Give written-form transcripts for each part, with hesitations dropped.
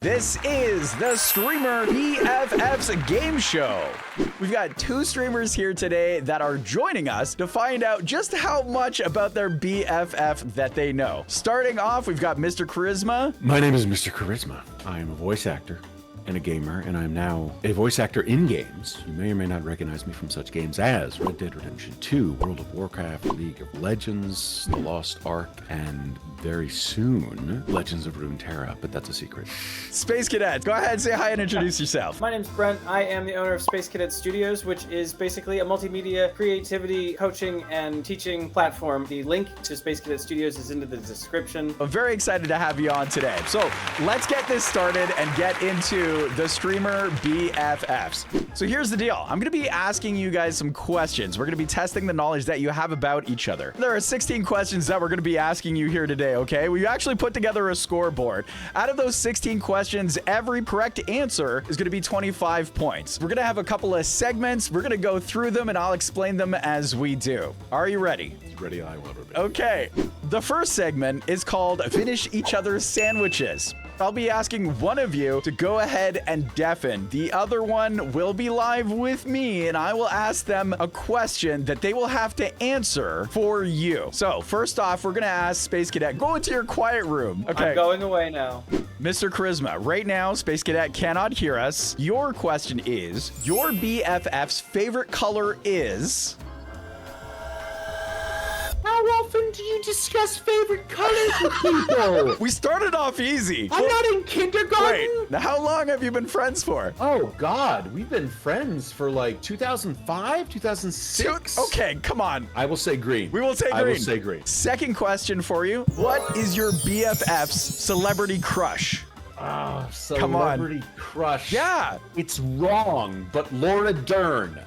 This is the Streamer BFFs game show. We've got two streamers here today that are joining us to find out just how much about their BFF that they know. Starting off, we've got Mr. Charisma. My name is Mr. Charisma. I am a voice actor and a gamer, and I'm now a voice actor in games. You may or may not recognize me from such games as Red Dead Redemption 2, World of Warcraft, League of Legends, The Lost Ark, and very soon, Legends of Runeterra, but that's a secret. Space Cadets, go ahead, say hi and introduce yourself. My name's Brent. I am the owner of Space Cadets Studios, which is basically a multimedia creativity, coaching, and teaching platform. The link to Space Cadets Studios is in the description. I'm very excited to have you on today. So let's get this started and get into the Streamer BFFs. So here's the deal. I'm going to be asking you guys some questions. We're going to be testing the knowledge that you have about each other. There are 16 questions that we're going to be asking you here today. Okay, we actually put together a scoreboard. Out of those 16 questions, every correct answer is going to be 25 points. We're going to have a couple of segments. We're going to go through them and I'll explain them as we do. Are you ready? Ready, I will be. Okay, the first segment is called Finish Each Other's Sandwiches. I'll be asking one of you to go ahead and deafen. The other one will be live with me, and I will ask them a question that they will have to answer for you. So, first off, we're going to ask Space Cadet, go into your quiet room. Okay. I'm going away now. Mr. Charisma, right now, Space Cadet cannot hear us. Your question is, your BFF's favorite color is... How often do you discuss favorite colors with people? We started off easy. I'm not in kindergarten. Wait, now how long have you been friends for? Oh, God. We've been friends for like 2005, 2006. Okay, come on. I will say green. We will say green. I will say green. Second question for you. What is your BFF's celebrity crush? Celebrity crush. Yeah. It's wrong, but Laura Dern.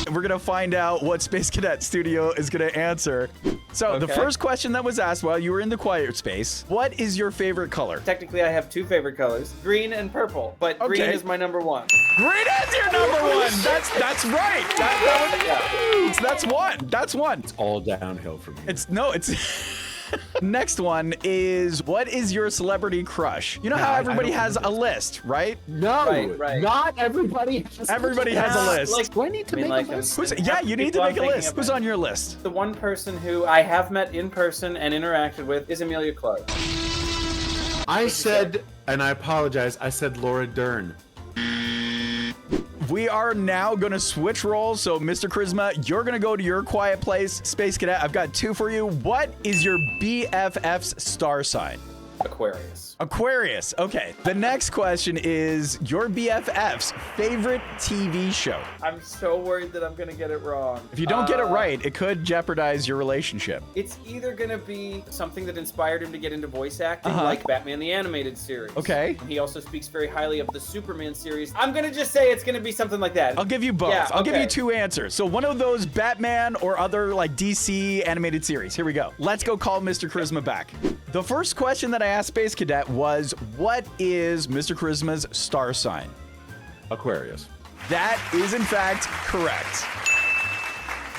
We're going to find out what Space Cadet Studio is going to answer. So the first question that was asked while you were in the quiet space, what is your favorite color? Technically, I have two favorite colors, green and purple, but green is my number one. Green is your number one. That's right. That's one. That's one. It's all downhill from here. It's Next one is, what is your celebrity crush? You know how everybody has a list, right? No, right. Not everybody. Everybody has a list. Do I need to make a list? You need to make a list. Who's on your list? The one person who I have met in person and interacted with is Amelia Clark. I said, and I apologize, I said Laura Dern. We are now going to switch roles. So, Mr. Charisma, you're going to go to your quiet place. Space Cadet, I've got two for you. What is your BFF's star sign? Aquarius. Aquarius. Okay. The next question is your BFF's favorite TV show. I'm so worried that I'm going to get it wrong. If you don't get it right, it could jeopardize your relationship. It's either going to be something that inspired him to get into voice acting, like Batman the Animated Series. Okay. He also speaks very highly of the Superman series. I'm going to just say it's going to be something like that. I'll give you both. Yeah, I'll give you two answers. So one of those Batman or other like DC animated series. Here we go. Let's go call Mr. Charisma back. The first question that I asked Space Cadet was, what is Mr. Charisma's star sign? Aquarius. That is in fact correct.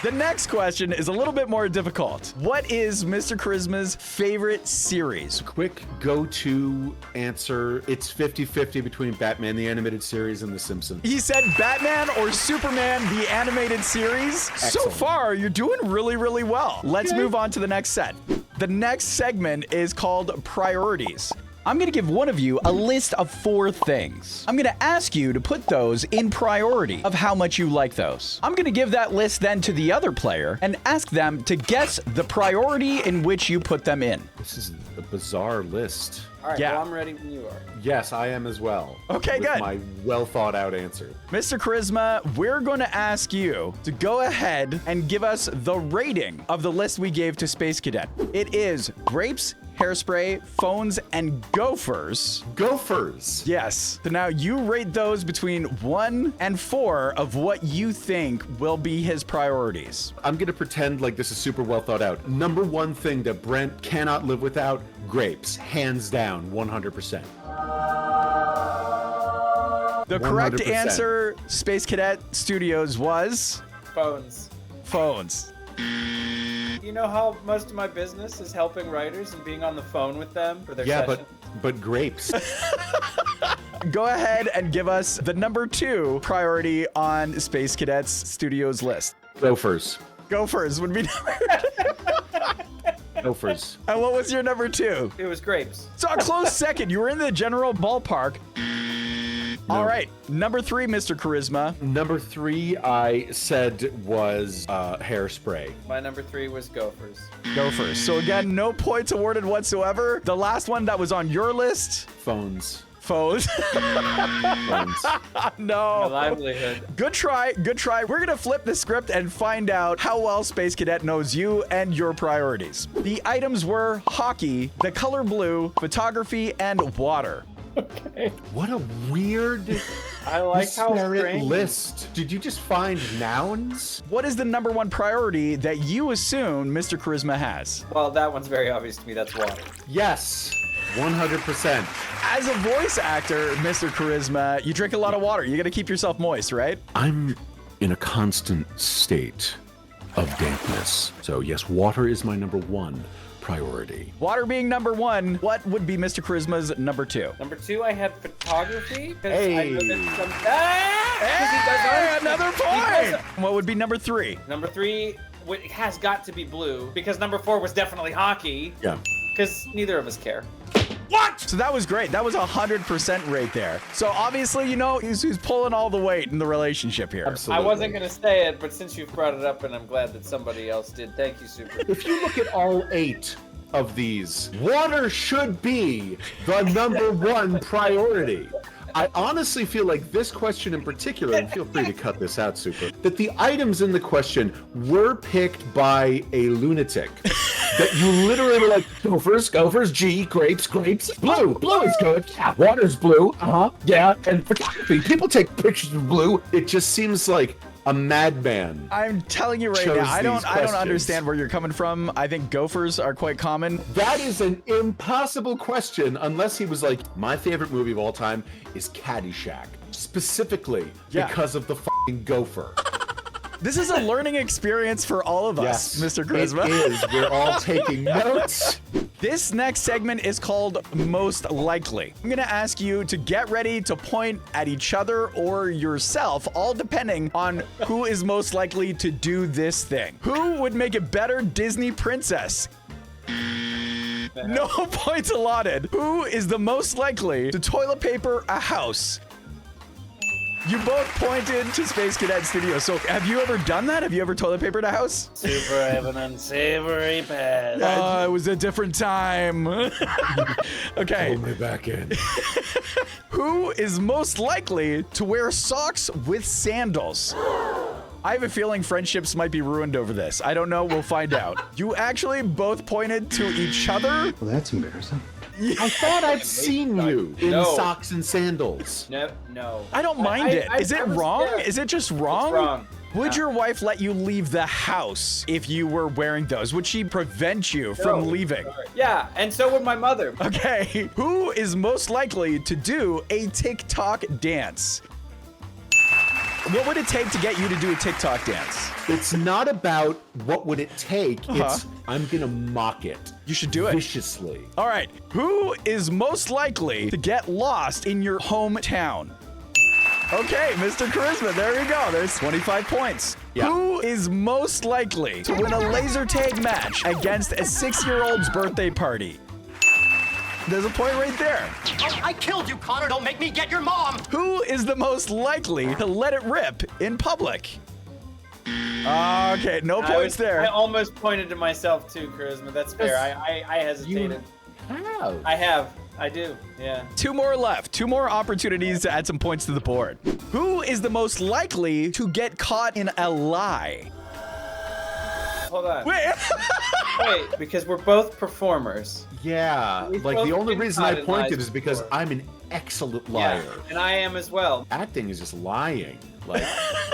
The next question is a little bit more difficult. What is Mr. Charisma's favorite series? Quick go-to answer. It's 50-50 between Batman the Animated Series and The Simpsons. He said Batman or Superman, the animated series. Excellent. So far, you're doing really, really well. Let's move on to the next set. The next segment is called Priorities. I'm going to give one of you a list of 4 things. I'm going to ask you to put those in priority of how much you like those. I'm going to give that list then to the other player and ask them to guess the priority in which you put them in. This is a bizarre list. All right, well, I'm ready when you are. Yes, I am as well. Okay, with good. My well-thought-out answer. Mr. Charisma, we're going to ask you to go ahead and give us the rating of the list we gave to Space Cadet. It is grapes, hairspray, phones, and gophers. Gophers. Yes. So now you rate those between 1 and 4 of what you think will be his priorities. I'm going to pretend like this is super well thought out. Number one thing that Brent cannot live without, grapes. Hands down, 100%. The correct 100%. answer, Space Cadet Studios, was... Phones. Phones. You know how most of my business is helping writers and being on the phone with them for their Yeah, sessions? but grapes. Go ahead and give us the number 2 priority on Space Cadets Studios list. Gophers. Gophers would be Gophers. And what was your number 2? It was grapes. So a close second. You were in the general ballpark. All right. Number 3, Mr. Charisma. Number 3, I said was hairspray. My number 3 was Gophers. Gophers. So again, no points awarded whatsoever. The last one that was on your list. Phones. Foes. Phones. My No. livelihood. Good try. Good try. We're going to flip the script and find out how well Space Cadet knows you and your priorities. The items were hockey, the color blue, photography, and water. Okay. What a weird I like how disparate strange. list. Did you just find nouns? What is the number 1 priority that you assume Mr. Charisma has? Well, that one's very obvious to me. That's water. Yes, 100%. As a voice actor, Mr. Charisma, you drink a lot of water. You got to keep yourself moist, right? I'm in a constant state of dampness. So yes, water is my number 1 priority. Water being number 1, what would be Mr. Charisma's number 2? Number 2, I had photography. 'Cause Hey. I know that some... Ah! 'Cause he does Hey, art. another He does- point! What would be number 3? Number 3 has got to be blue because number 4 was definitely hockey. Yeah. Because neither of us care. So that was great. That was 100% right there. So obviously, you know, who's pulling all the weight in the relationship here. Absolutely. I wasn't going to say it, but since you've brought it up, and I'm glad that somebody else did. Thank you, Super. If you look at all 8 of these, water should be the number 1 priority. I honestly feel like this question in particular, and feel free to cut this out, Super, that the items in the question were picked by a lunatic. That you literally were like, Gophers, G, grapes, blue is good, yeah, water's blue, yeah, and photography, people take pictures of blue. It just seems like a madman. I'm telling you right chose now, I don't these questions. understand where you're coming from. I think gophers are quite common. That is an impossible question unless he was like, my favorite movie of all time is Caddyshack, specifically because of the fucking gopher. This is a learning experience for all of us, Mr. Charisma. It is. We're all taking notes. This next segment is called Most Likely. I'm going to ask you to get ready to point at each other or yourself, all depending on who is most likely to do this thing. Who would make a better Disney princess? No points allotted. Who is the most likely to toilet paper a house? You both pointed to Space Cadet Studios. So have you ever done that? Have you ever toilet papered a house? Super, I have an unsavory past. It was a different time. Okay. Pull me back in. Who is most likely to wear socks with sandals? I have a feeling friendships might be ruined over this. I don't know. We'll find out. You actually both pointed to each other. Well, that's embarrassing. I thought I'd seen you in No. socks and sandals. No. I don't mind it. Is it wrong? Yeah. Is it just wrong? It's wrong. Would your wife let you leave the house if you were wearing those? Would she prevent you from leaving? Sorry. Yeah, and so would my mother. Okay. Who is most likely to do a TikTok dance? What would it take to get you to do a TikTok dance? It's not about what would it take. It's I'm gonna mock it. You should do it. Viciously. All right. Who is most likely to get lost in your hometown? Okay, Mr. Charisma, there you go. There's 25 points. Yeah. Who is most likely to win a laser tag match against a 6-year-old's birthday party? There's a point right there. Oh, I killed you, Connor. Don't make me get your mom. Who is the most likely to let it rip in public? Okay, no points there. I almost pointed to myself too, Charisma. That's fair. I hesitated. How? I do. Yeah. 2 more left. 2 more opportunities to add some points to the board. Who is the most likely to get caught in a lie? Hold on. Wait. Wait, because we're both performers. Yeah. We've Like both the only been reason caught I in pointed lies is because before. I'm an excellent liar. Yeah, and I am as well. Acting is just lying. Like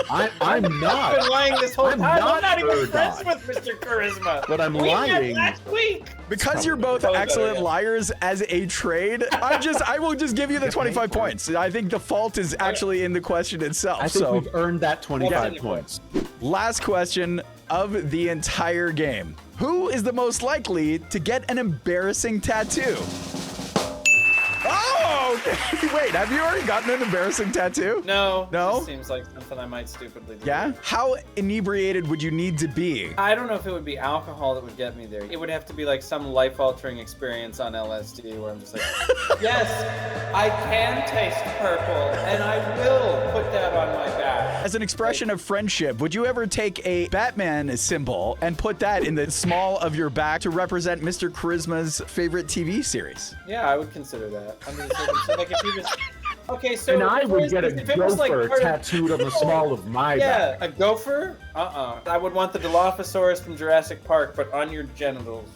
I'm I've been not. lying this whole I'm time. I'm not not even Ergot. friends with Mr. Charisma. But I'm We met lying. last week. Because you're both Probably excellent better, yeah. liars as a trade, I will just give you the 25 points. I think the fault is actually in the question itself. I think So, we've earned that 25 Yeah. points. last question of the entire game. Who is the most likely to get an embarrassing tattoo? Okay. Wait, have you already gotten an embarrassing tattoo? No. No? This seems like something I might stupidly do. Yeah? How inebriated would you need to be? I don't know if it would be alcohol that would get me there. It would have to be like some life-altering experience on LSD where I'm just like, yes, I can taste purple, and I will put that on my back. As an expression of friendship, would you ever take a Batman symbol and put that in the small of your back to represent Mr. Charisma's favorite TV series? Yeah, I would consider that. Under the circumstances, like if you just. Okay, so And I if it would was- get a if it was, like, gopher part of- tattooed on the small of my Yeah, back. a gopher? I would want the Dilophosaurus from Jurassic Park, but on your genitals.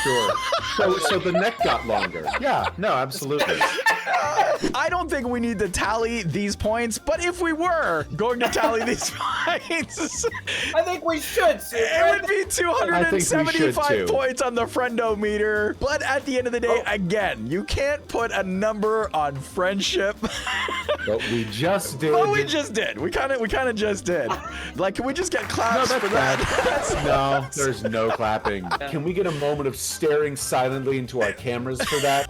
Sure. So the neck got longer. Yeah, no, absolutely. I don't think we need to tally these points, but if we were going to tally these points, I think we should. Sue. it would be I think we should, 275 too. points on the friendometer. But at the end of the day, again, you can't put a number on friendship. But we just did. Well, we just did. We kind of just did. Like, can we just get claps for that? No, there's no clapping. Can we get a moment of staring silently into our cameras for that?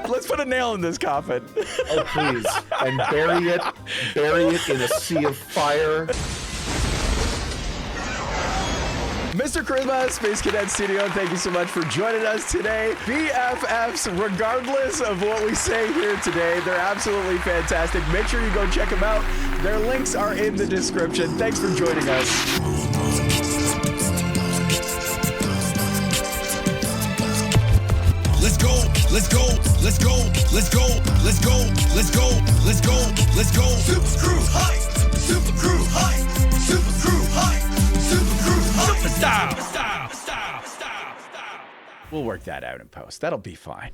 Let's put a nail in this coffin. Oh, please. And bury it in a sea of fire. Mr. Charisma, Space Cadet Studio, thank you so much for joining us today. BFFs, regardless of what we say here today, they're absolutely fantastic. Make sure you go check them out. Their links are in the description. Thanks for joining us. Let's go, let's go, let's go, let's go, let's go, let's go, let's go, let's go. Super crew hype, super crew hype, super crew hype, super crew hype. Super style. We'll work that out in post. That'll be fine.